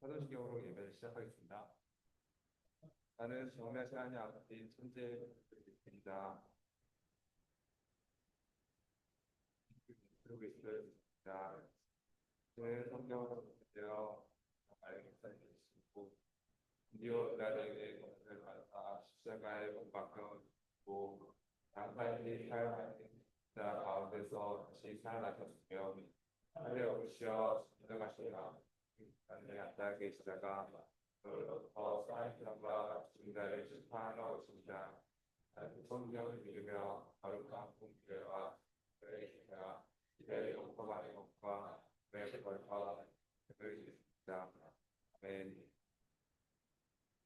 사도신경으로 예배를 시작하겠습니다. 나는 정매시 하나님 아버지 천재 입니다. 그리고 있습니다. 저는 성경을 되어 알게 살리시고 드디어 그날에게 권세를 받아 십자가에 못 박혀고 양팔이 사용하는 자 가운데서 다시 살아나셨으며 하늘에 오르시어 전능하시라. 하늘에 앉아 계시다가 더 쌓인 사람과 중자를 심판하러 오신다. 성경을 믿으며 거룩한 공교회와 그의 기가 이들의 용서만의 것과 그의 벌과 그의 있습니다. 아멘.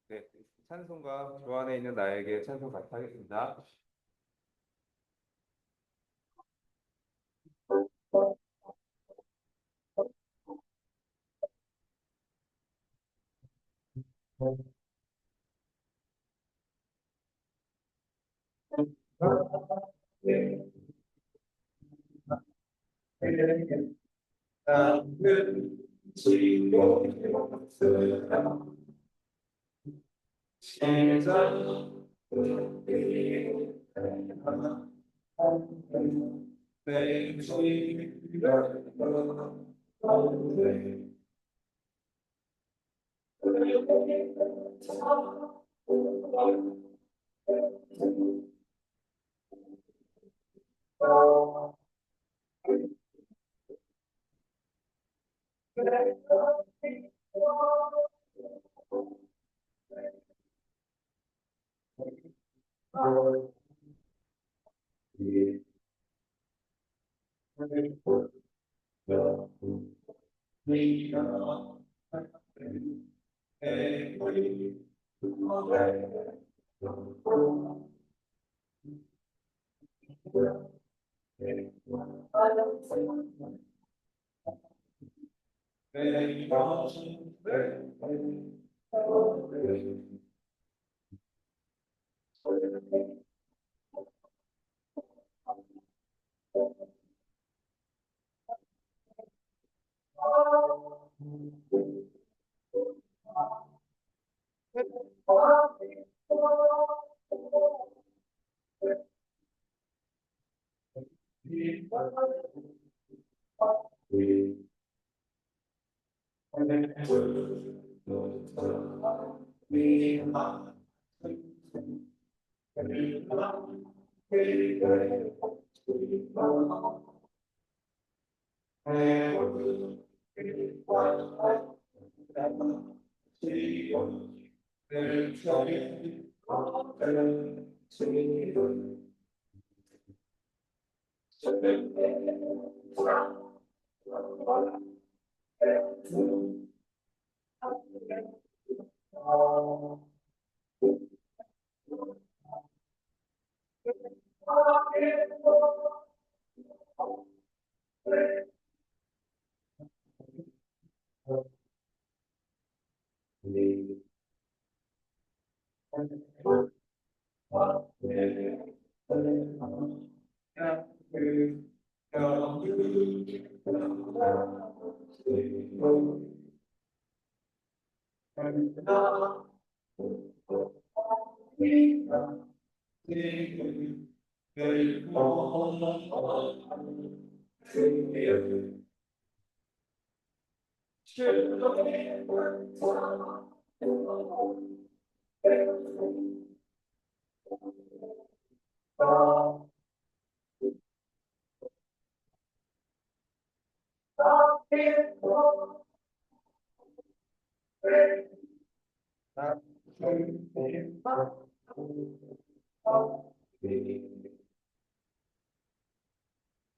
네, 찬송가 주 안에 있는 나에게 찬송 같이 하겠습니다.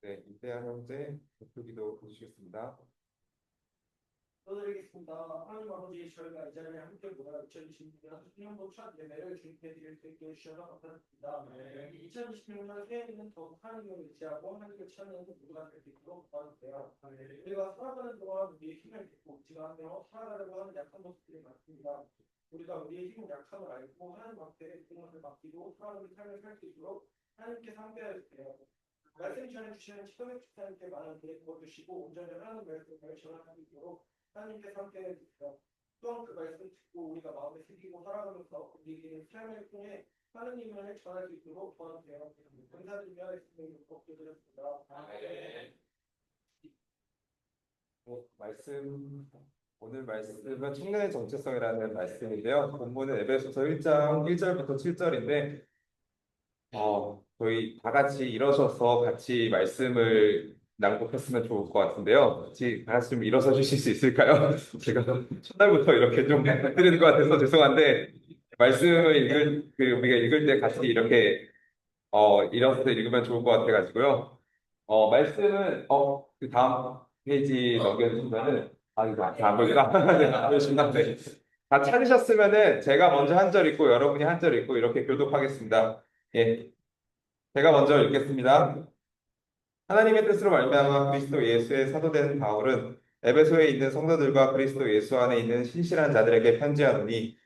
네, 이태양 형제 기도 보시겠습니다. 기도드리겠습니다. 하나님 아버지, 저희가 이 자리에 함께 모여 2026년 신년도 첫 예배를 주님께 드릴 수 있게 해주셔서 감사드립니다. 이 2026년 새해에는 더욱 하나님을 의지하고 하나님을 찾는 모두가 될 수 있도록 도와주세요. 우리가 살아가는 동안 우리의 힘을 믿고 지나며 살아가려고 하는 약한 모습들이 많습니다. 우리가 우리의 힘은 약함을 알고 하나님 앞에 그것을 맡기고 살아가는 삶을 살 수 있도록 하나님께 상대하여 주세요. 말씀 전해주시는 치도백 집사님께 많은 기회 부어주시고 온전히 하나님 말씀을 전하는 수 있도록 하나님께 함께해 주세요. 또한 그 말씀 듣고 우리가 마음에 새기고 살아가면서 우리의 삶을 통해 하느님을 전할 수 있도록 도와주세요. 감사드리며 말씀을 기도드렸습니다. 오늘 말씀은 청년의 정체성이라는 말씀인데요. 본문은 에베소서 1장 1절부터 7절인데, 저희 다 같이 일어서서 같이 말씀을 낭독했으면 좋을 것 같은데요. 같이 다 같이 좀 일어서 주실 수 있을까요? 제가 첫날부터 이렇게 좀 드리는 것 같아서 죄송한데, 말씀을 우리가 읽을 때 같이 이렇게, 일어서서 읽으면 좋을 것 같아가지고요. 말씀은, 그 다음 페이지 넘겨주시면은, 이거 안 보이구나. 네, 안 보이시구나. 네. 다 찾으셨으면은 제가 먼저 한 절 읽고 여러분이 한 절 읽고 이렇게 교독하겠습니다. 예. 제가 먼저 읽겠습니다. 하나님의 뜻으로 말미암아 그리스도 예수의 사도된 바울은 에베소에 있는 성도들과 그리스도 예수 안에 있는 신실한 자들에게 편지하노니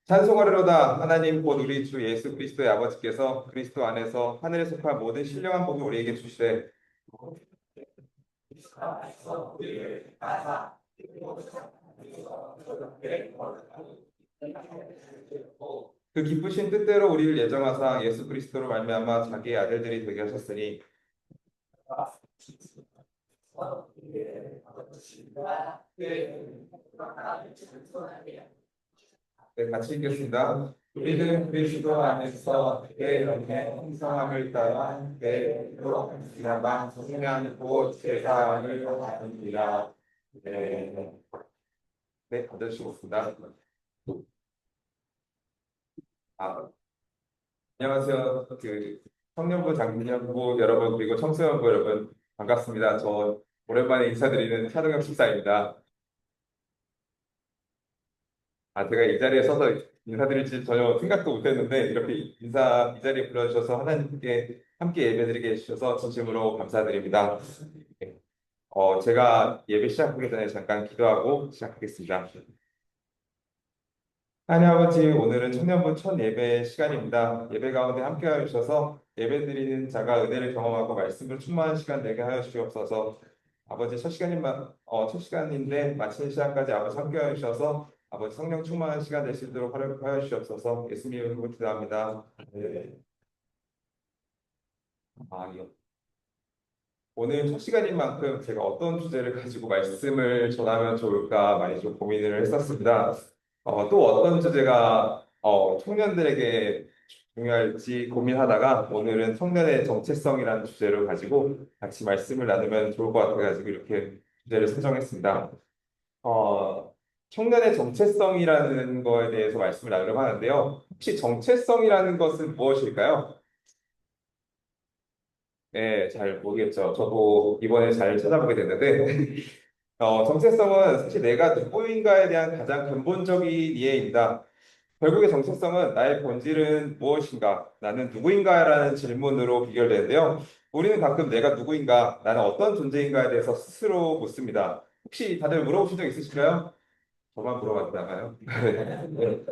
찬송하리로다. 하나님 곧 우리 주 예수 그리스도의 아버지께서 그리스도 안에서 하늘에 속한 모든 신령한 복을 우리에게 주시되 그 기쁘신 뜻대로 우리를 예정하사 예수 그리스도로 말미암아 자기의 아들들이 되게 하셨으니 네, 같이 읽겠습니다. 우리는 그리스도 안에서 그의 영의 형성함을 따라 그로 지나만 성령 곧 제사함을 받으리라. 네, 네, 받으시겠습니다. 안녕하세요. 청년부, 장년부 여러분 그리고 청소년부 여러분 반갑습니다. 저 오랜만에 인사드리는 차동혁 집사입니다. 제가 이 자리에 서서 인사드릴지 전혀 생각도 못했는데 이렇게 이 자리에 불러주셔서 하나님께 함께 예배드리게 해주셔서 진심으로 감사드립니다. 네. 제가 예배 시작하기 전에 잠깐 기도하고 시작하겠습니다. 하나님 아버지, 오늘은 청년부 첫 예배 시간입니다. 예배 가운데 함께 하여 주셔서 예배드리는 자가 은혜를 경험하고 말씀을 충만한 시간 되게 하여 주시옵소서. 아버지, 첫 시간인데 마치는 시간까지 아버지 함께 하여 주셔서 아버지 성령 충만한 시간 될 수 있도록 하여 주시옵소서. 예수님 이름으로 기도합니다. 네. 이거. 오늘 첫 시간인 만큼 제가 어떤 주제를 가지고 말씀을 전하면 좋을까 많이 좀 고민을 했었습니다. 또 어떤 주제가 청년들에게 중요할지 고민하다가 오늘은 청년의 정체성이라는 주제를 가지고 같이 말씀을 나누면 좋을 것 같아가지고 이렇게 주제를 선정했습니다. 청년의 정체성이라는 거에 대해서 말씀을 나누려고 하는데요. 혹시 정체성이라는 것은 무엇일까요? 네, 잘 모르겠죠. 저도 이번에 잘 찾아보게 됐는데, 정체성은 사실 내가 누구인가에 대한 가장 근본적인 이해입니다. 결국의 정체성은 나의 본질은 무엇인가, 나는 누구인가라는 질문으로 비결되는데요. 우리는 가끔 내가 누구인가, 나는 어떤 존재인가에 대해서 스스로 묻습니다. 혹시 다들 물어보신 적 있으실까요? 저만 물어봤나봐요. 네.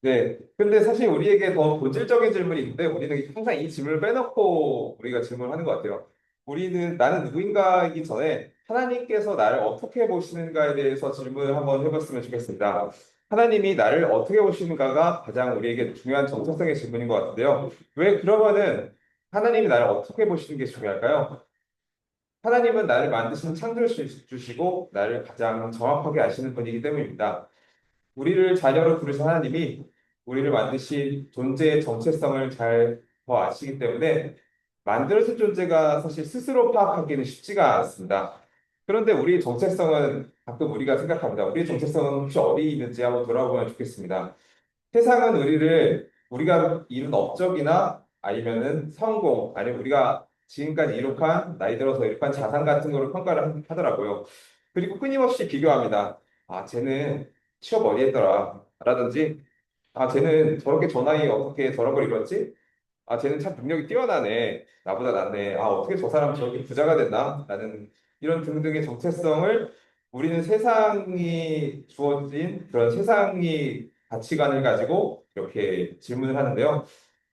네. 근데 사실 우리에게 더 본질적인 질문이 있는데 우리는 항상 이 질문을 빼놓고 우리가 질문을 하는 것 같아요. 우리는 나는 누구인가이기 전에 하나님께서 나를 어떻게 보시는가에 대해서 질문을 한번 해봤으면 좋겠습니다. 하나님이 나를 어떻게 보시는가가 가장 우리에게 중요한 정체성의 질문인 것 같은데요. 왜 그러면은 하나님이 나를 어떻게 보시는 게 중요할까요? 하나님은 나를 만드신 창조주시고 나를 가장 정확하게 아시는 분이기 때문입니다. 우리를 자녀로 부르신 하나님이 우리를 만드신 존재의 정체성을 잘 더 아시기 때문에 만들어진 존재가 사실 스스로 파악하기는 쉽지가 않습니다. 그런데 우리의 정체성은 가끔 우리가 생각합니다. 우리의 정체성은 혹시 어디 있는지 한번 돌아보면 좋겠습니다. 세상은 우리가 이룬 업적이나 아니면은 성공, 아니면 우리가 지금까지 이룩한, 나이 들어서 이룩한 자산 같은 거를 평가를 하더라고요. 그리고 끊임없이 비교합니다. 쟤는 취업 어디 했더라? 라든지, 쟤는 저렇게 저 나이에 어떻게 저런 걸 이뤘지? 쟤는 참 능력이 뛰어나네. 나보다 낫네. 어떻게 저 사람 저렇게 부자가 됐나? 라는 이런 등등의 정체성을 우리는 세상이 주어진 그런 세상이 가치관을 가지고 이렇게 질문을 하는데요.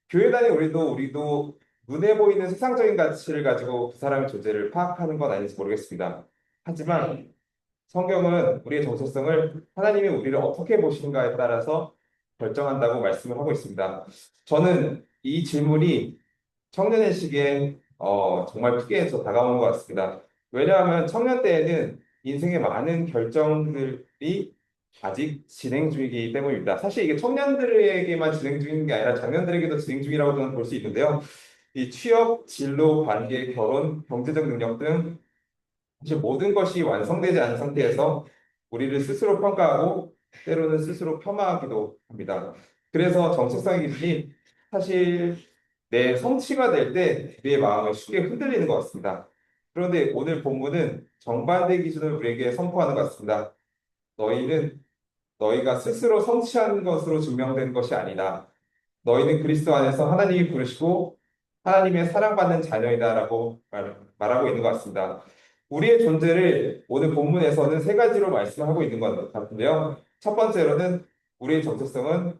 교회 다닌 우리도 눈에 보이는 세상적인 가치를 가지고 그 사람의 존재를 파악하는 건 아닌지 모르겠습니다. 하지만 성경은 우리의 정체성을 하나님이 우리를 어떻게 보시는가에 따라서 결정한다고 말씀을 하고 있습니다. 저는 이 질문이 청년의 시기에 정말 크게 저 다가오는 것 같습니다. 왜냐하면 청년 때에는 인생의 많은 결정들이 아직 진행 중이기 때문입니다. 사실 이게 청년들에게만 진행 중인 게 아니라 장년들에게도 진행 중이라고 저는 볼 수 있는데요. 이 취업, 진로, 관계, 결혼, 경제적 능력 등 사실 모든 것이 완성되지 않은 상태에서 우리를 스스로 평가하고 때로는 스스로 폄하하기도 합니다. 그래서 정체성의 기준이 사실 내 성취가 될 때 우리의 마음이 쉽게 흔들리는 것 같습니다. 그런데 오늘 본문은 정반대 기준을 우리에게 선포하는 것 같습니다. 너희는 너희가 스스로 성취한 것으로 증명된 것이 아니다. 너희는 그리스도 안에서 하나님이 부르시고 하나님의 사랑받는 자녀이다라고 말하고 있는 것 같습니다. 우리의 존재를 오늘 본문에서는 세 가지로 말씀하고 있는 것 같은데요. 첫 번째로는 우리의 정체성은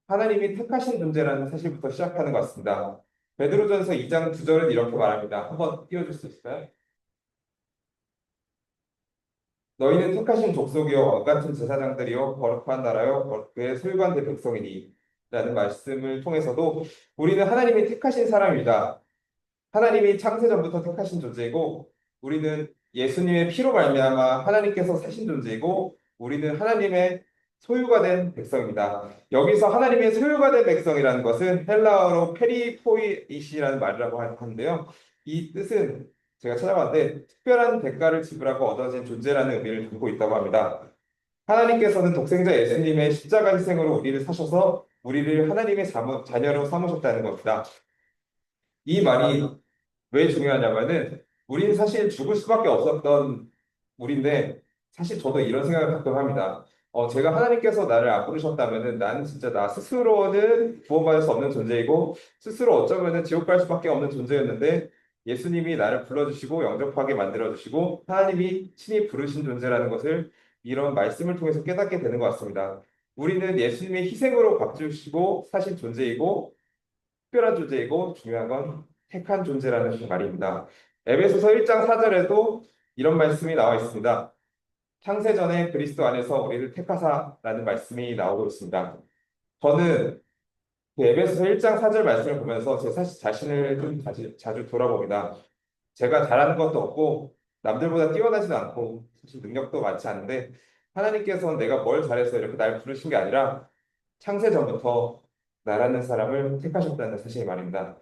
하나님이 택하신 존재라는 사실부터 시작하는 것 같습니다. 베드로전서 2장 9절은 이렇게 말합니다. 한번 띄워줄 수 있을까요? 너희는 택하신 족속이요 왕 같은 제사장들이요 거룩한 나라요 그의 소유관 된 백성이니 라는 말씀을 통해서도 우리는 하나님이 택하신 사람이다. 하나님이 창세 전부터 택하신 존재이고 우리는 예수님의 피로 말미암아 하나님께서 사신 존재이고 우리는 하나님의 소유가 된 백성입니다. 여기서 하나님의 소유가 된 백성이라는 것은 헬라어로 페리포이시라는 말이라고 하는데요. 이 뜻은 제가 찾아봤는데 특별한 대가를 지불하고 얻어진 존재라는 의미를 담고 있다고 합니다. 하나님께서는 독생자 예수님의 십자가 희생으로 우리를 사셔서 우리를 하나님의 자녀로 삼으셨다는 겁니다. 이 말이 왜 중요하냐면은 우리는 사실 죽을 수밖에 없었던 우리인데 사실 저도 이런 생각을 가끔 합니다. 제가 하나님께서 나를 안 부르셨다면은 나는 진짜 나 스스로는 구원받을 수 없는 존재이고 스스로 어쩌면은 지옥 갈 수밖에 없는 존재였는데 예수님이 나를 불러주시고 영접하게 만들어주시고 하나님이 친히 부르신 존재라는 것을 이런 말씀을 통해서 깨닫게 되는 것 같습니다. 우리는 예수님의 희생으로 값주시고 사신 존재이고 특별한 존재이고 중요한 건 택한 존재라는 말입니다. 에베소서 1장 4절에도 이런 말씀이 나와 있습니다. 창세전에 그리스도 안에서 우리를 택하사라는 말씀이 나오고 있습니다. 저는 그 에베소서 1장 4절 말씀을 보면서 제 사실 자신을 좀 자주 돌아봅니다. 제가 잘하는 것도 없고 남들보다 뛰어나지도 않고 사실 능력도 많지 않은데 하나님께서는 내가 뭘 잘해서 이렇게 날 부르신 게 아니라 창세 전부터 나라는 사람을 택하셨다는 사실이 말입니다.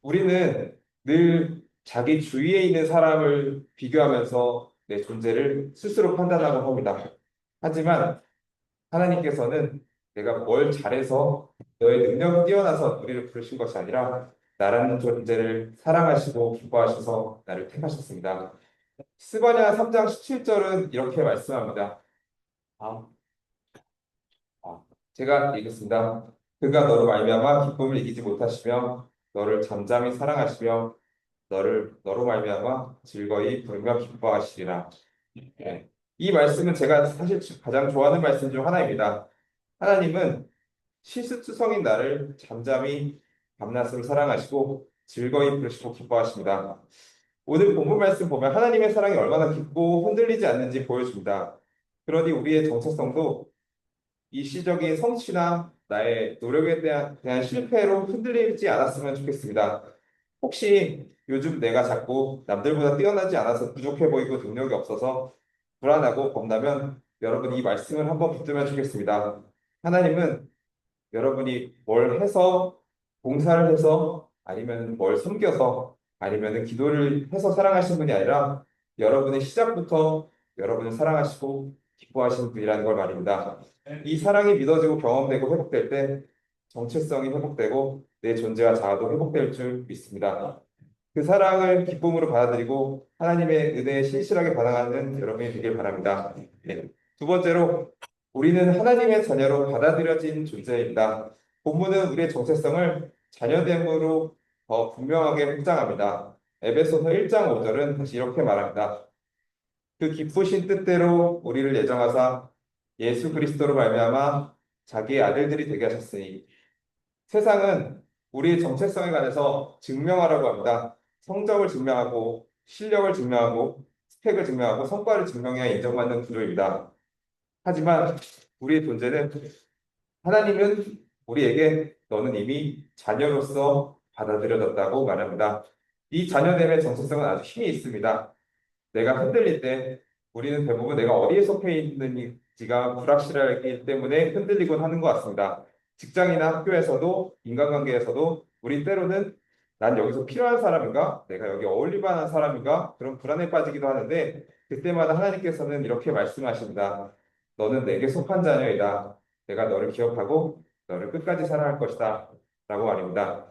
우리는 늘 자기 주위에 있는 사람을 비교하면서 내 존재를 스스로 판단하고 합니다. 하지만 하나님께서는 내가 뭘 잘해서 너의 능력이 뛰어나서 우리를 부르신 것이 아니라 나라는 존재를 사랑하시고 기뻐하셔서 나를 택하셨습니다. 스바냐 3장 17절은 이렇게 말씀합니다. 아, 제가 읽겠습니다. 그가 너로 말미암아 기쁨을 이기지 못하시며 너를 잠잠히 사랑하시며 너로 말미암아 즐거이 부르며 기뻐하시리라. 네. 이 말씀은 제가 사실 가장 좋아하는 말씀 중 하나입니다. 하나님은 실수투성인 나를 잠잠히 밤낮으로 사랑하시고 즐거이 부르시고 기뻐하십니다. 오늘 본문 말씀 보면 하나님의 사랑이 얼마나 깊고 흔들리지 않는지 보여줍니다. 그러니 우리의 정체성도 일시적인 성취나 나의 노력에 대한 실패로 흔들리지 않았으면 좋겠습니다. 혹시 요즘 내가 자꾸 남들보다 뛰어나지 않아서 부족해 보이고 능력이 없어서 불안하고 겁나면 여러분 이 말씀을 한번 붙들면 좋겠습니다. 하나님은 여러분이 뭘 해서 봉사를 해서 아니면 뭘 섬겨서 아니면 기도를 해서 사랑하시는 분이 아니라 여러분의 시작부터 여러분을 사랑하시고 기뻐하시는 분이라는 걸 말입니다. 이 사랑이 믿어지고 경험되고 회복될 때 정체성이 회복되고 내 존재와 자아도 회복될 줄 믿습니다. 그 사랑을 기쁨으로 받아들이고 하나님의 은혜에 신실하게 반응하는 여러분이 되길 바랍니다. 네. 두 번째로 우리는 하나님의 자녀로 받아들여진 존재입니다. 본문은 우리의 정체성을 자녀됨으로 더 분명하게 확장합니다. 에베소서 1장 5절은 다시 이렇게 말합니다. 그 기쁘신 뜻대로 우리를 예정하사 예수 그리스도로 말미암아 자기의 아들들이 되게 하셨으니 세상은 우리의 정체성에 관해서 증명하라고 합니다. 성적을 증명하고 실력을 증명하고 스펙을 증명하고 성과를 증명해야 인정받는 구조입니다. 하지만 우리의 존재는 하나님은 우리에게 너는 이미 자녀로서 받아들여졌다고 말합니다. 이 자녀됨의 정체성은 아주 힘이 있습니다. 내가 흔들릴 때 우리는 대부분 내가 어디에 속해 있는지가 불확실하기 때문에 흔들리곤 하는 것 같습니다. 직장이나 학교에서도 인간관계에서도 우리 때로는 난 여기서 필요한 사람인가? 내가 여기 어울릴 만한 사람인가? 그런 불안에 빠지기도 하는데 그때마다 하나님께서는 이렇게 말씀하십니다. 너는 내게 속한 자녀이다. 내가 너를 기억하고 너를 끝까지 사랑할 것이다. 라고 말입니다.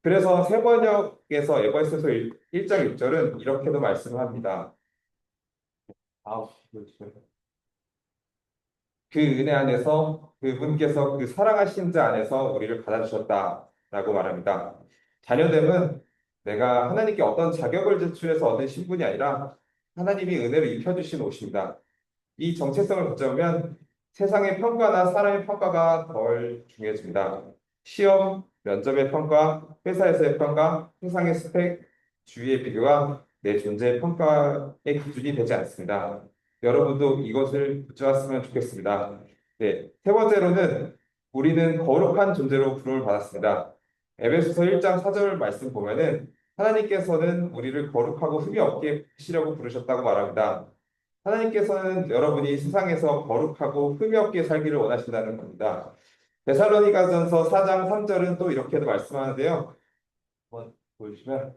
그래서 세번역에서 에베소서 1장 6절은 이렇게도 말씀합니다. 아우, 그 은혜 안에서 그분께서 그 사랑하신 자 안에서 우리를 받아주셨다라고 말합니다. 자녀됨은 내가 하나님께 어떤 자격을 제출해서 얻은 신분이 아니라 하나님이 은혜로 입혀주신 옷입니다. 이 정체성을 붙잡으면 세상의 평가나 사람의 평가가 덜 중요해집니다. 시험, 면접의 평가, 회사에서의 평가, 세상의 스펙, 주위의 비교가 내 존재의 평가의 기준이 되지 않습니다. 여러분도 이것을 붙잡았으면 좋겠습니다. 네, 세 번째로는 우리는 거룩한 존재로 부름을 받았습니다. 에베소서 1장 4절 말씀 보면은 하나님께서는 우리를 거룩하고 흠이 없게 하시려고 부르셨다고 말합니다. 하나님께서는 여러분이 세상에서 거룩하고 흠이 없게 살기를 원하신다는 겁니다. 데살로니가전서 4장 3절은 또 이렇게도 말씀하는데요. 한번 보여주시면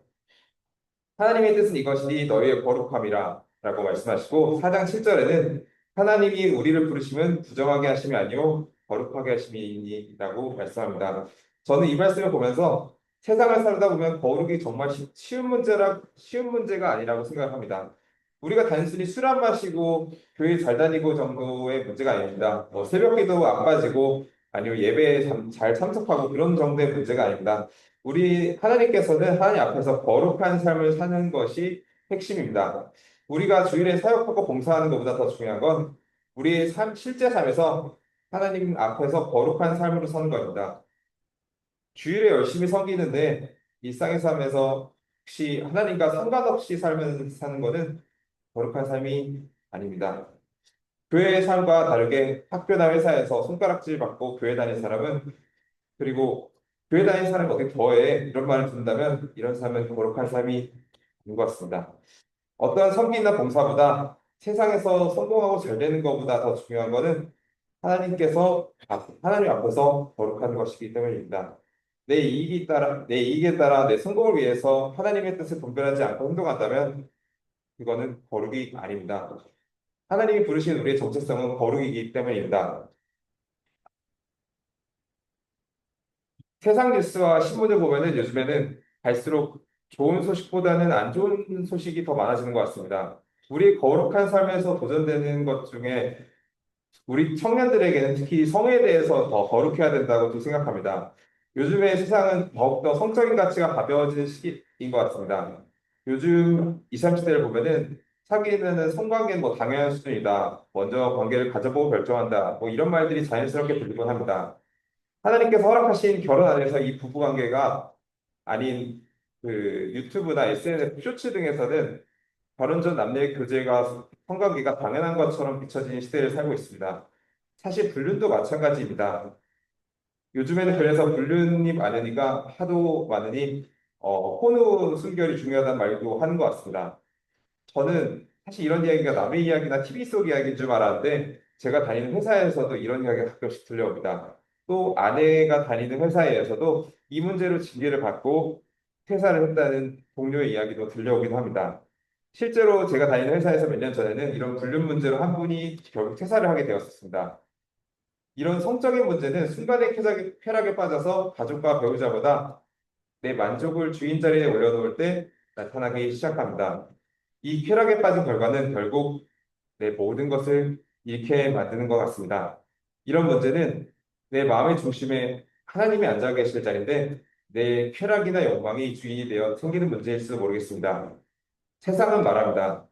하나님의 뜻은 이것이 너희의 거룩함이라 라고 말씀하시고 4장 7절에는 하나님이 우리를 부르심은 부정하게 하심이 아니요 거룩하게 하심이니라고 말씀합니다. 저는 이 말씀을 보면서 세상을 살다 보면 거룩이 정말 쉬운 문제가 아니라고 생각합니다. 우리가 단순히 술 안 마시고 교회 잘 다니고 정도의 문제가 아닙니다. 뭐 새벽기도 안 빠지고 아니면 예배에 잘 참석하고 그런 정도의 문제가 아닙니다. 우리 하나님께서는 하나님 앞에서 거룩한 삶을 사는 것이 핵심입니다. 우리가 주일에 사역하고 봉사하는 것보다 더 중요한 건 우리의 실제 삶에서 하나님 앞에서 거룩한 삶으로 사는 것입니다. 주일에 열심히 섬기는데 일상의 삶에서 혹시 하나님과 상관없이 사는 것은 거룩한 삶이 아닙니다. 교회의 삶과 다르게 학교나 회사에서 손가락질 받고 교회 다니는 사람은 그리고 교회 다니는 사람이 어떻게 더해 이런 말을 듣는다면 이런 삶은 거룩한 삶이 아닌 것 같습니다. 어떠한 섬기나 봉사보다 세상에서 성공하고 잘 되는 것보다 더 중요한 것은 하나님 앞에서 거룩한 것이기 때문입니다. 내 이익에 따라 내 성공을 위해서 하나님의 뜻을 분별하지 않고 행동한다면 그거는 거룩이 아닙니다. 하나님이 부르신 우리의 정체성은 거룩이기 때문입니다. 세상 뉴스와 신문을 보면은 요즘에는 갈수록 좋은 소식보다는 안 좋은 소식이 더 많아지는 것 같습니다. 우리 거룩한 삶에서 도전되는 것 중에 우리 청년들에게는 특히 성에 대해서 더 거룩해야 된다고 또 생각합니다. 요즘의 세상은 더욱더 성적인 가치가 가벼워지는 시기인 것 같습니다. 요즘 20, 30대를 보면은 사귀면은 성관계는 뭐 당연한 수준이다. 먼저 관계를 가져보고 결정한다. 뭐 이런 말들이 자연스럽게 들리곤 합니다. 하나님께서 허락하신 결혼 안에서 이 부부 관계가 아닌 그 유튜브나 SNS 쇼츠 등에서는 결혼 전 남녀의 교제가 성관계가 당연한 것처럼 비춰지는 시대를 살고 있습니다. 사실 불륜도 마찬가지입니다. 요즘에는 그래서 불륜이 많으니까 하도 많으니 혼후 순결이 중요하다는 말도 하는 것 같습니다. 저는 사실 이런 이야기가 남의 이야기나 TV 속 이야기인 줄 알았는데 제가 다니는 회사에서도 이런 이야기가 가끔씩 들려옵니다. 또 아내가 다니는 회사에서도 이 문제로 징계를 받고 퇴사를 했다는 동료의 이야기도 들려오기도 합니다. 실제로 제가 다니는 회사에서 몇 년 전에는 이런 불륜 문제로 한 분이 결국 퇴사를 하게 되었습니다. 이런 성적인 문제는 순간의 쾌락에 빠져서 가족과 배우자보다 내 만족을 주인 자리에 올려놓을 때 나타나기 시작합니다. 이 쾌락에 빠진 결과는 결국 내 모든 것을 잃게 만드는 것 같습니다. 이런 문제는 내 마음의 중심에 하나님이 앉아 계실 자리인데 내 쾌락이나 욕망이 주인이 되어 생기는 문제일지도 모르겠습니다. 세상은 말합니다.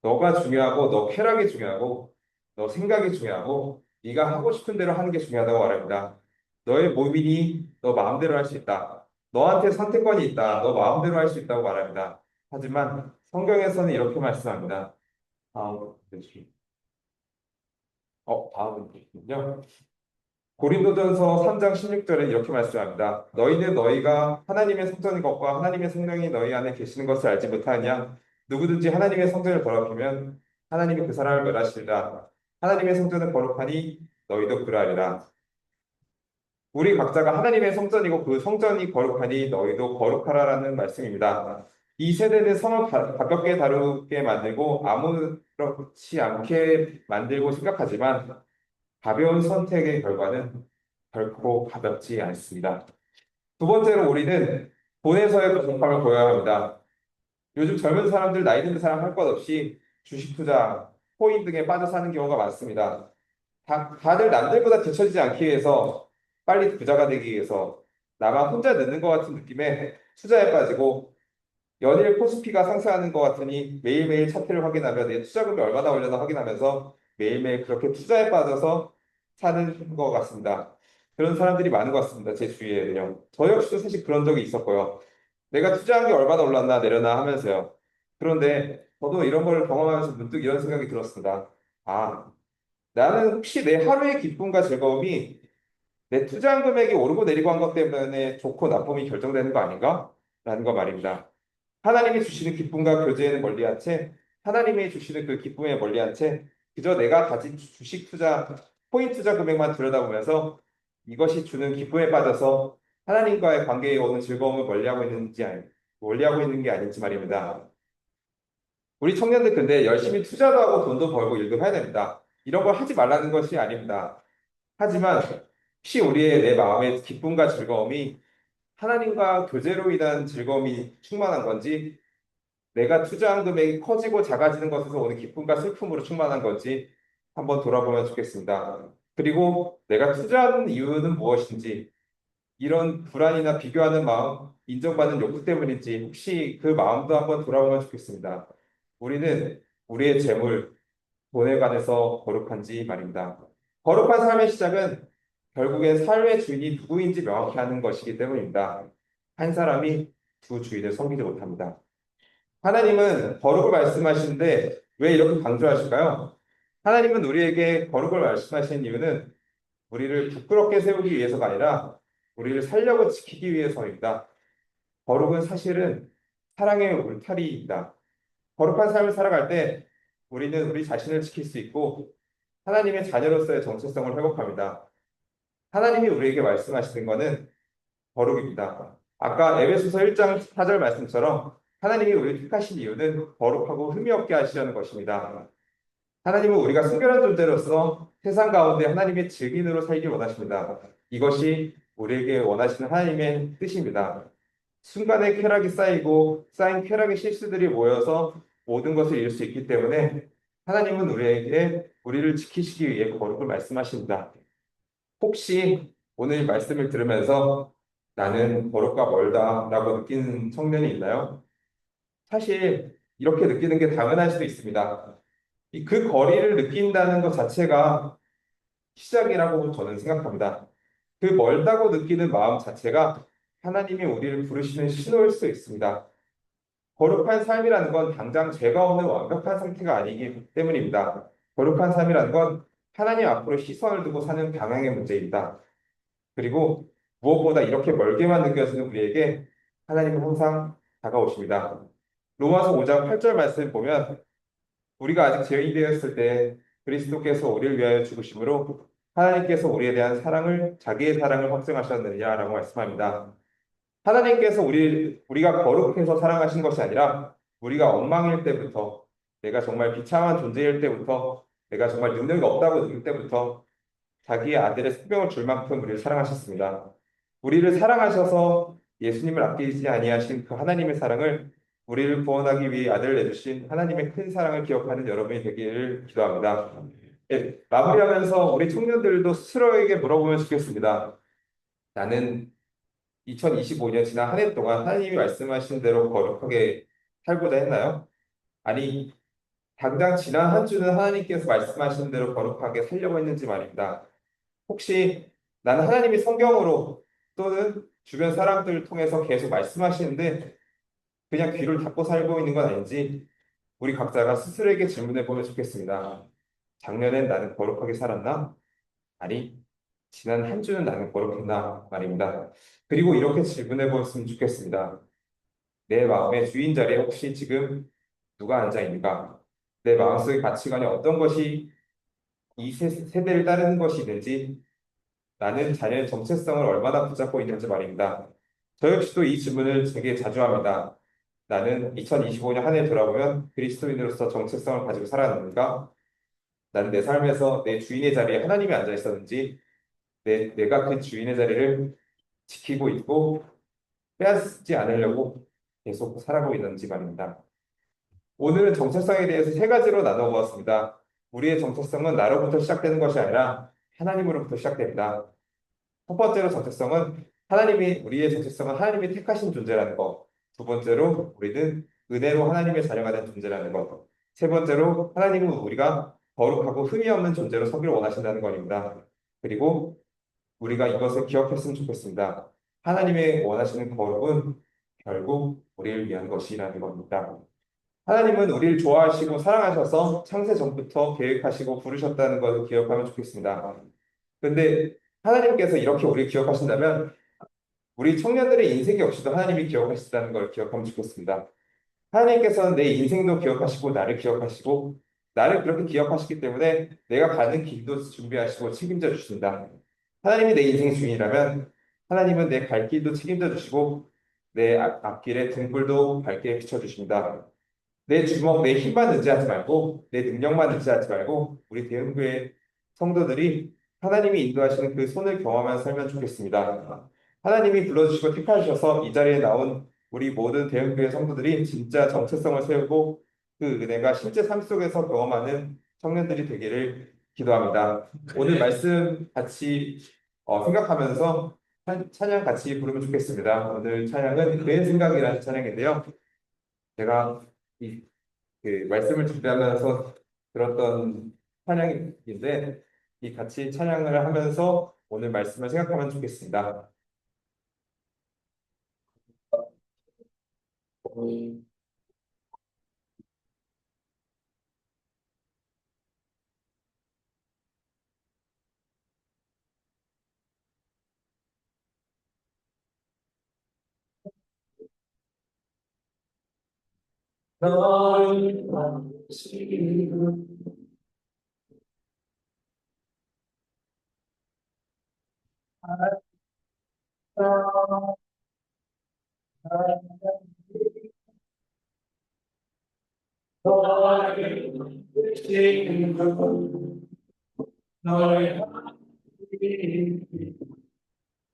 너가 중요하고 너 쾌락이 중요하고 너 생각이 중요하고 네가 하고 싶은 대로 하는 게 중요하다고 말합니다. 너의 몸이니 너 마음대로 할 수 있다. 너한테 선택권이 있다. 너 마음대로 할 수 있다고 말합니다. 하지만 성경에서는 이렇게 말씀합니다. 다음, 다음은요. 고린도전서 3장 16절에 이렇게 말씀합니다. 너희는 너희가 하나님의 성전인 것과 하나님의 성령이 너희 안에 계시는 것을 알지 못하느냐? 누구든지 하나님의 성전을 더럽히면 하나님이 그 사람을 멸하시리라. 하나님의 성전은 거룩하니 너희도 그러하리라. 우리 각자가 하나님의 성전이고 그 성전이 거룩하니 너희도 거룩하라라는 말씀입니다. 이 세대는 성을 가볍게 다루게 만들고 아무렇지 않게 만들고 생각하지만 가벼운 선택의 결과는 결코 가볍지 않습니다. 두 번째로 우리는 돈에서의 거룩함을 보여야 합니다. 요즘 젊은 사람들, 나이 드는 사람 할 것 없이 주식 투자, 코인 등에 빠져 사는 경우가 많습니다. 다들 남들보다 뒤처지지 않기 위해서 빨리 부자가 되기 위해서 나만 혼자 늦는 것 같은 느낌에 투자에 빠지고 연일 코스피가 상승하는 것 같으니 매일매일 차트를 확인하며 내 투자금이 얼마나 올려나 확인하면서 매일매일 그렇게 투자에 빠져서 사는 것 같습니다. 그런 사람들이 많은 것 같습니다. 제 주위에는요. 저 역시도 사실 그런 적이 있었고요. 내가 투자한 게 얼마나 올랐나 내려나 하면서요. 그런데 저도 이런 걸 경험하면서 문득 이런 생각이 들었습니다. 아, 나는 혹시 내 하루의 기쁨과 즐거움이 내 투자한 금액이 오르고 내리고 한 것 때문에 좋고 나쁨이 결정되는 거 아닌가? 라는 거 말입니다. 하나님이 주시는 기쁨과 교제에는 멀리한 채 하나님이 주시는 그 기쁨에 멀리한 채 그저 내가 가진 주식 투자, 코인 투자 금액만 들여다보면서 이것이 주는 기쁨에 빠져서 하나님과의 관계에 오는 즐거움을 멀리하고 있는 게 아닌지 말입니다. 우리 청년들 근데 열심히 투자도 하고 돈도 벌고 일도 해야 됩니다. 이런 걸 하지 말라는 것이 아닙니다. 하지만 혹시 우리의 내 마음의 기쁨과 즐거움이 하나님과 교제로 인한 즐거움이 충만한 건지 내가 투자한 금액이 커지고 작아지는 것에서 오는 기쁨과 슬픔으로 충만한 건지 한번 돌아보면 좋겠습니다. 그리고 내가 투자하는 이유는 무엇인지 이런 불안이나 비교하는 마음, 인정받는 욕구 때문인지 혹시 그 마음도 한번 돌아보면 좋겠습니다. 우리는 우리의 재물, 돈에 관해서 거룩한지 말입니다. 거룩한 삶의 시작은 결국엔 삶의 주인이 누구인지 명확히 하는 것이기 때문입니다. 한 사람이 두 주인을 섬기지 못합니다. 하나님은 거룩을 말씀하시는데 왜 이렇게 강조하실까요? 하나님은 우리에게 거룩을 말씀하시는 이유는 우리를 부끄럽게 세우기 위해서가 아니라 우리를 살려고 지키기 위해서입니다. 거룩은 사실은 사랑의 울타리입니다. 거룩한 삶을 살아갈 때 우리는 우리 자신을 지킬 수 있고 하나님의 자녀로서의 정체성을 회복합니다. 하나님이 우리에게 말씀하시는 것은 거룩입니다. 아까 에베소서 1장 4절 말씀처럼 하나님이 우리를 택하신 이유는 거룩하고 흠이 없게 하시려는 것입니다. 하나님은 우리가 순결한 존재로서 세상 가운데 하나님의 증인으로 살길 원하십니다. 이것이 우리에게 원하시는 하나님의 뜻입니다. 순간에 쾌락이 쌓이고 쌓인 쾌락의 실수들이 모여서 모든 것을 잃을 수 있기 때문에 하나님은 우리에게 우리를 지키시기 위해 거룩을 말씀하십니다. 혹시 오늘 말씀을 들으면서 나는 거룩과 멀다라고 느끼는 청년이 있나요? 사실 이렇게 느끼는 게 당연할 수도 있습니다. 그 거리를 느낀다는 것 자체가 시작이라고 저는 생각합니다. 그 멀다고 느끼는 마음 자체가 하나님이 우리를 부르시는 신호일 수 있습니다. 거룩한 삶이라는 건 당장 죄가 없는 완벽한 상태가 아니기 때문입니다. 거룩한 삶이라는 건 하나님 앞으로 시선을 두고 사는 방향의 문제입니다. 그리고 무엇보다 이렇게 멀게만 느껴지는 우리에게 하나님은 항상 다가오십니다. 로마서 5장 8절 말씀 보면 우리가 아직 죄인이 되었을 때 그리스도께서 우리를 위하여 죽으심으로 하나님께서 우리에 대한 자기의 사랑을 확증하셨느냐라고 말씀합니다. 하나님께서 우리가 거룩해서 사랑하신 것이 아니라 우리가 엉망일 때부터 내가 정말 비참한 존재일 때부터 내가 정말 능력이 없다고 느낄 때부터 자기의 아들의 생명을 줄 만큼 우리를 사랑하셨습니다. 우리를 사랑하셔서 예수님을 아끼지 아니하신 그 하나님의 사랑을 우리를 구원하기 위해 아들을 내주신 하나님의 큰 사랑을 기억하는 여러분이 되기를 기도합니다. 예, 마무리하면서 우리 청년들도 스스로에게 물어보면 좋겠습니다. 나는 2025년 지난 한 해 동안 하나님이 말씀하신 대로 거룩하게 살고자 했나요? 아니, 당장 지난 한 주는 하나님께서 말씀하신 대로 거룩하게 살려고 했는지 말입니다. 혹시 나는 하나님이 성경으로 또는 주변 사람들을 통해서 계속 말씀하시는데 그냥 귀를 닫고 살고 있는 건 아닌지 우리 각자가 스스로에게 질문해 보면 좋겠습니다. 작년엔 나는 거룩하게 살았나? 아니, 지난 한 주는 나는 거룩했나? 말입니다. 그리고 이렇게 질문해 보았으면 좋겠습니다. 내 마음의 주인 자리에 혹시 지금 누가 앉아 있는가? 내 마음속의 가치관이 어떤 것이 이 세대를 따르는 것이 있는지, 나는 자녀의 정체성을 얼마나 붙잡고 있는지 말입니다. 저 역시도 이 질문을 되게 자주 합니다. 나는 2025년 한 해 돌아보면 그리스도인으로서 정체성을 가지고 살았는가? 나는 내 삶에서 내 주인의 자리에 하나님이 앉아 있었는지, 내가 그 주인의 자리를 지키고 있고 빼앗지 않으려고 계속 살아가고 있는지 말입니다. 오늘은 정체성에 대해서 세 가지로 나눠보았습니다. 우리의 정체성은 나로부터 시작되는 것이 아니라 하나님으로부터 시작됩니다. 첫 번째로 정체성은 우리의 정체성은 하나님이 택하신 존재라는 것. 두 번째로 우리는 은혜로 하나님의 자녀가 된 존재라는 것. 세 번째로 하나님은 우리가 거룩하고 흠이 없는 존재로 서기를 원하신다는 것입니다. 그리고 우리가 이것을 기억했으면 좋겠습니다. 하나님의 원하시는 거룩은 결국 우리를 위한 것이라는 겁니다. 하나님은 우리를 좋아하시고 사랑하셔서 창세 전부터 계획하시고 부르셨다는 것을 기억하면 좋겠습니다. 그런데 하나님께서 이렇게 우리를 기억하신다면 우리 청년들의 인생이 없이도 하나님이 기억하신다는 걸 기억하면 좋겠습니다. 하나님께서는 내 인생도 기억하시고 나를 기억하시고 나를 그렇게 기억하시기 때문에 내가 가는 길도 준비하시고 책임져 주신다. 하나님이 내 인생 주인이라면 하나님은 내 갈 길도 책임져 주시고 내 앞길에 등불도 밝게 비춰 주십니다. 내 주먹, 내 힘만 의지하지 말고 내 능력만 의지하지 말고 우리 대흥교회 성도들이 하나님이 인도하시는 그 손을 경험하며 살면 좋겠습니다. 하나님이 불러주시고 택하셔서 이 자리에 나온 우리 모든 대흥교회 성도들이 진짜 정체성을 세우고 그 은혜가 실제 삶 속에서 경험하는 청년들이 되기를 기도합니다. 오늘 말씀 같이 생각하면서 찬양 같이 부르면 좋겠습니다. 오늘 찬양은 그의 생각이라는 찬양인데요. 제가 이 말씀을 준비하면서 들었던 찬양인데 이 같이 찬양을 하면서 오늘 말씀을 생각하면 좋겠습니다. 너를 만지는 너를 만지는 너를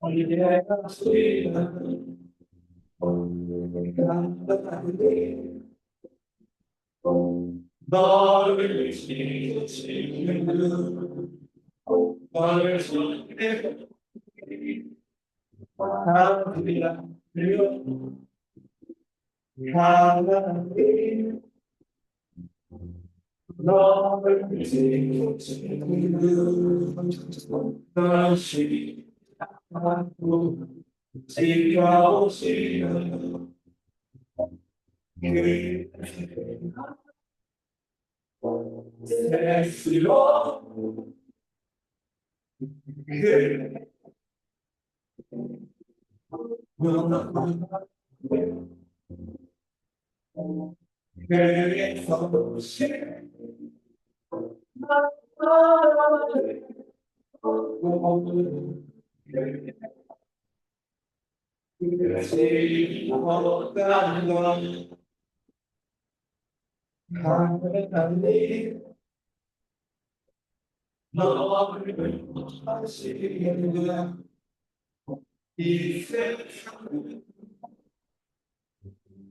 이해가 쉬는 너를 지키는 너를 지키는 하나님 하나님 너를 지키는 것이 하고 지켜오시는 그 스스로 그 그래서 그것이 못하는 건 하나님 너를 하시는 이 세상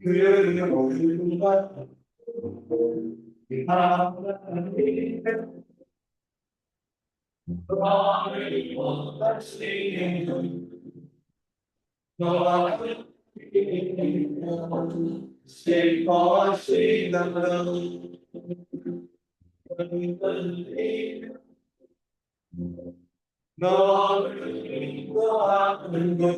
그 모든 하나님 너를 원하시는 너를 슬퍼하시는 너를 인도하는 것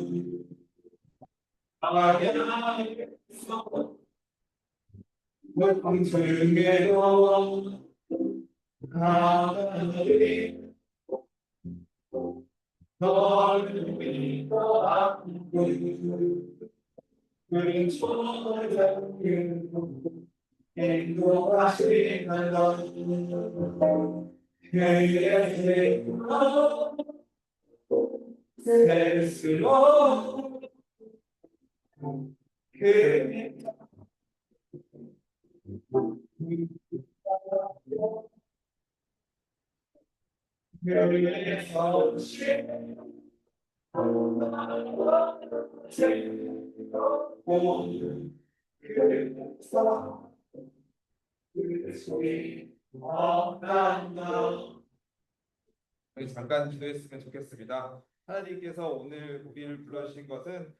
우리 잠깐 기도했으면 좋겠습니다. 하나님께서 오늘 우리를 불러주신 것은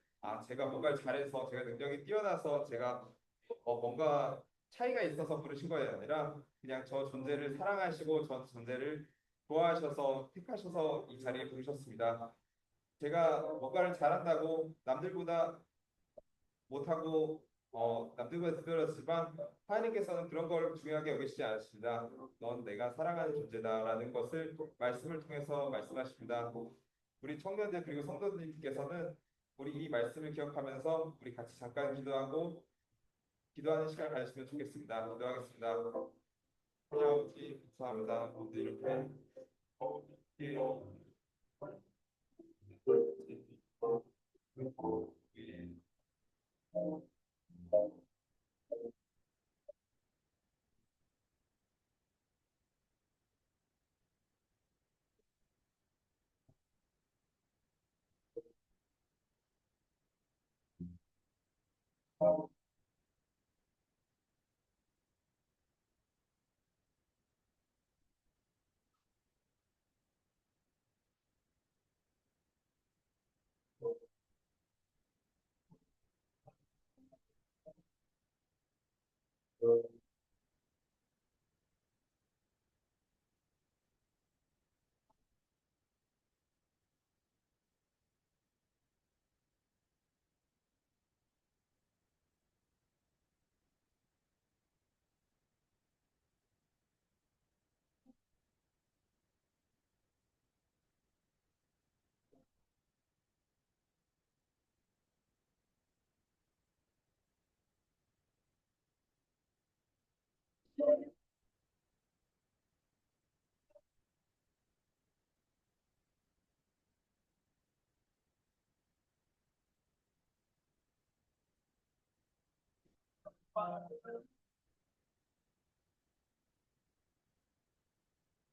제가 뭔가를 잘해서 제가 능력이 뛰어나서 제가 뭔가 차이가 있어서 부르신 것이 아니라 그냥 저 존재를 사랑하시고 저 존재를 좋아하셔서 택하셔서 이 자리에 부르셨습니다. 제가 뭔가를 잘한다고 남들보다 못하고 남들보다 특별했지만 하나님께서는 그런 걸 중요하게 여기시지 않으십니다. 넌 내가 사랑하는 존재다라는 것을 말씀을 통해서 말씀하십니다. 우리 청년들 그리고 성도님께서는 우리 이 말씀을 기억하면서 우리 같이 잠깐 기도하고 기도하는 시간을 가졌으면 좋겠습니다. 기도하겠습니다. 하나님 아버지 감사합니다. 오늘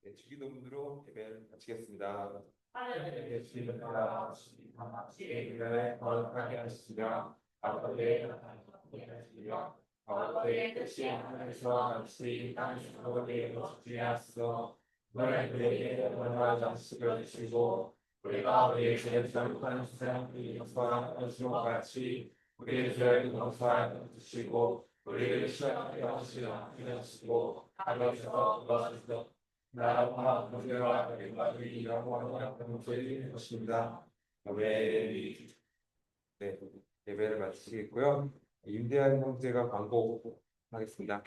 이렇게 주기도문으로 예배를 마치겠습니다. 하나님의 주님과 주님의 거룩하게 하시며 아버지의 하시며 아버지의 뜻이 하늘에서 같이 땅에서도 이루어지하소. 너희들에게 은혜와 장식을 주시고 우리가 우리에게 잘못하는 세상들이 용서하는 것과 같이 우리의 죄를 용서하여 주시고 우리를 시험하게 하시지 않게 하시고 하늘에서 도와주시고 나라와 권세와 영광이 영원히 되실 것입니다. 아멘. 네, 예배를 마치겠고요. 임대한 형제가 광고하겠습니다.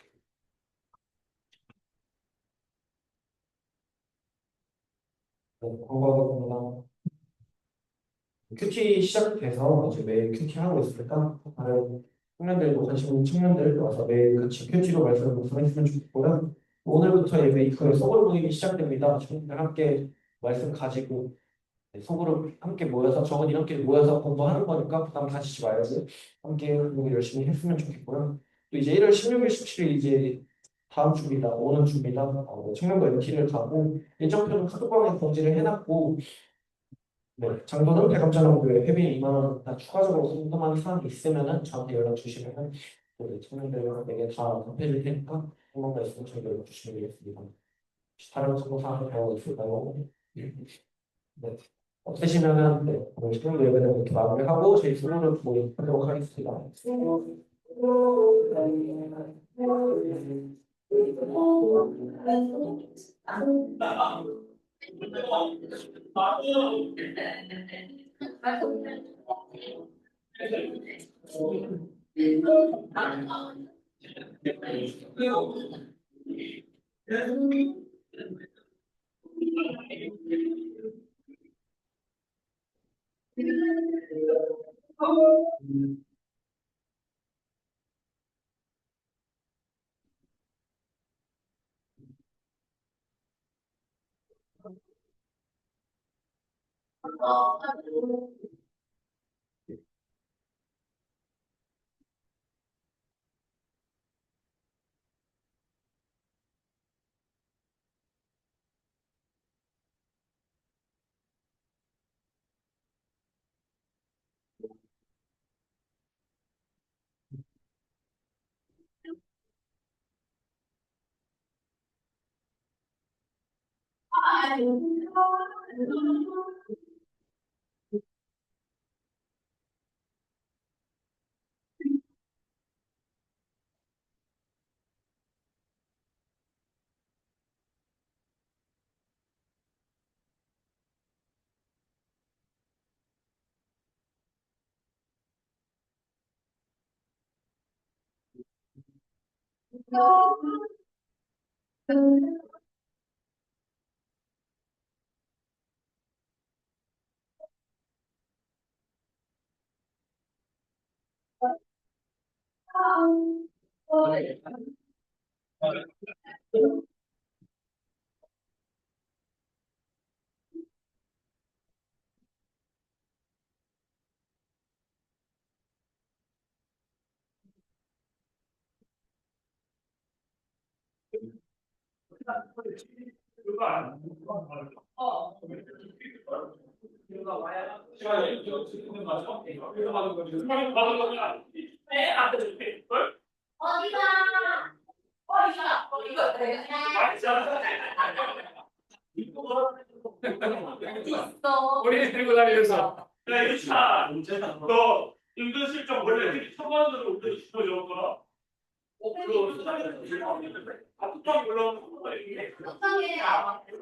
고맙습니다. 큐티 시작돼서 이제 매일 큐티 하고 있으니까 다른 청년들도 관심 있는 청년들 와서 매일 같이 큐티로 말씀을 묵상했으면 좋겠고요. 오늘부터 예배 이후에 소그룹 모임이 시작됩니다. 청년들 함께 말씀 가지고 소그룹 함께 모여서 적은 이렇게 모여서 공부하는 거니까 부담 가지지 말고 함께 공부 열심히 했으면 좋겠고요. 또 이제 1월 16일, 17일 이제 다음 주입니다. 오는 주입니다. 청년부 MT를 가고 일정표는 카톡방에 공지를 해놨고 네, 장소는 백암장로교회 회비 2만 원 다 추가적으로 궁금한 사항이 있으면은 저한테 연락 주시면은 우리 청년들에게 다 답해줄 테니까 궁금한 거 있으면 저희 연락 주시면 되겠습니다. 혹시 다른 정보 사항이 더 있을까요? 네. 없으시면은 네, 오늘 청년부 예배는 이렇게 마무리하고 저희 수료를 모임하도록 하겠습니다. 우리 들고 다니면서. 야, 유치아, 너 임금실적 원래 천만원으로 우리 주어줘 거라. 그거 수상해서 카톡방에 올라오는 거 이게.